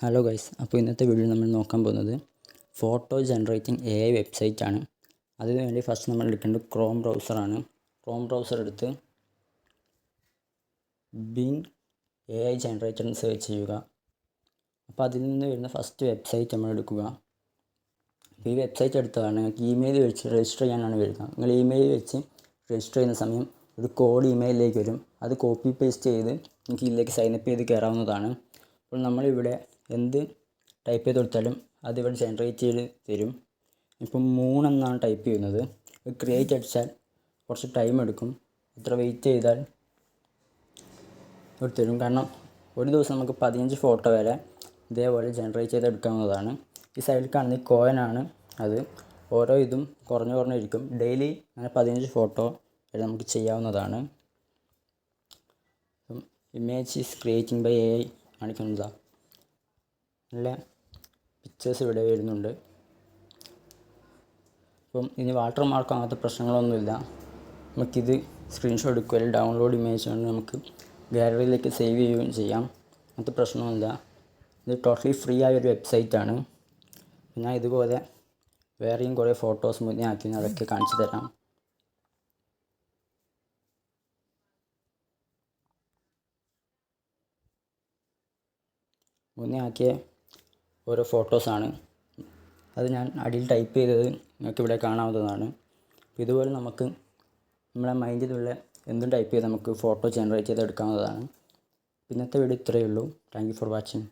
Hello guys, അപ്പോൾ ഇന്നത്തെ വീഡിയോയിൽ നമ്മൾ നോക്കാൻ പോകുന്നത് ഫോട്ടോ ജനറേറ്റിംഗ് AI വെബ്സൈറ്റാണ്. അതിനു വേണ്ടി ഫസ്റ്റ് നമ്മൾ എടുക്കേണ്ടത് ക്രോം ബ്രൗസറാണ്. ക്രോം ബ്രൗസർ എടുത്ത് ബിങ് AI ജനറേറ്റർ എന്ന് സെർച്ച് ചെയ്യുക. അപ്പോൾ അതിൽ നിന്ന് വരുന്ന ഫസ്റ്റ് വെബ്സൈറ്റ് നമ്മൾ എടുക്കുക. അപ്പോൾ ഈ വെബ്സൈറ്റ് എടുത്തതാണ് നിങ്ങൾക്ക് ഇമെയിൽ വെച്ച് രജിസ്റ്റർ ചെയ്യാനാണ് വരിക. നിങ്ങൾ ഇമെയിൽ വെച്ച് രജിസ്റ്റർ ചെയ്യുന്ന സമയം ഒരു കോഡ് ഇമെയിലിലേക്ക് വരും. അത് കോപ്പി പേസ്റ്റ് ചെയ്ത് നിങ്ങൾക്ക് ഇതിലേക്ക് സൈനപ്പ് ചെയ്ത് കയറാവുന്നതാണ്. അപ്പോൾ നമ്മളിവിടെ എന്ത് ടൈപ്പ് ചെയ്ത് കൊടുത്താലും അതിവിടെ ജനറേറ്റ് ചെയ്ത് തരും. ഇപ്പം 3 എന്നാണ് ടൈപ്പ് ചെയ്യുന്നത്. ക്രിയേറ്റ് അടിച്ചാൽ കുറച്ച് ടൈം എടുക്കും. ഇത്ര വെയിറ്റ് ചെയ്താൽ ഇവിടെ തരും. കാരണം ഒരു ദിവസം നമുക്ക് 15 ഫോട്ടോ വരെ ഇതേപോലെ ജനറേറ്റ് ചെയ്തെടുക്കാവുന്നതാണ്. ഈ സൈഡിൽ കാണുന്ന കോയിനാണ് അത്. ഓരോ ഇതും കുറഞ്ഞിരിക്കും. ഡെയിലി അങ്ങനെ 15 ഫോട്ടോ വരെ നമുക്ക് ചെയ്യാവുന്നതാണ്. Image is creating by AI കാണിക്കുന്നതാണ്. നല്ല പിക്ചേഴ്സ് ഇവിടെ വരുന്നുണ്ട്. അപ്പം ഇനി വാട്ടർ മാർക്ക് അങ്ങനത്തെ പ്രശ്നങ്ങളൊന്നുമില്ല. നമുക്കിത് സ്ക്രീൻഷോട്ട് എടുക്കുക അല്ലെങ്കിൽ ഡൗൺലോഡ് ഇമേജ് കൊണ്ട് നമുക്ക് ഗാലറിയിലേക്ക് സേവ് ചെയ്യുകയും ചെയ്യാം. അങ്ങനത്തെ പ്രശ്നമൊന്നുമില്ല. ഇത് ടോട്ടലി ഫ്രീ ആയൊരു വെബ്സൈറ്റാണ്. ഞാൻ ഇതുപോലെ വേറെയും കുറേ ഫോട്ടോസ് മുന്നേ ആക്കി അതൊക്കെ കാണിച്ചു തരാം. മുന്നേ ആക്കിയ ഓരോ ഫോട്ടോസാണ്. അത് ഞാൻ അടിയിൽ ടൈപ്പ് ചെയ്തത് നിങ്ങൾക്ക് ഇവിടെ കാണാവുന്നതാണ്. ഇതുപോലെ നമുക്ക് നമ്മുടെ മൈൻഡിലുള്ള എന്തും ടൈപ്പ് ചെയ്ത് നമുക്ക് ഫോട്ടോ ജനറേറ്റ് ചെയ്തെടുക്കാവുന്നതാണ്. ഇന്നത്തെ വീഡിയോ ഇത്രയേ ഉള്ളൂ. Thank you for watching.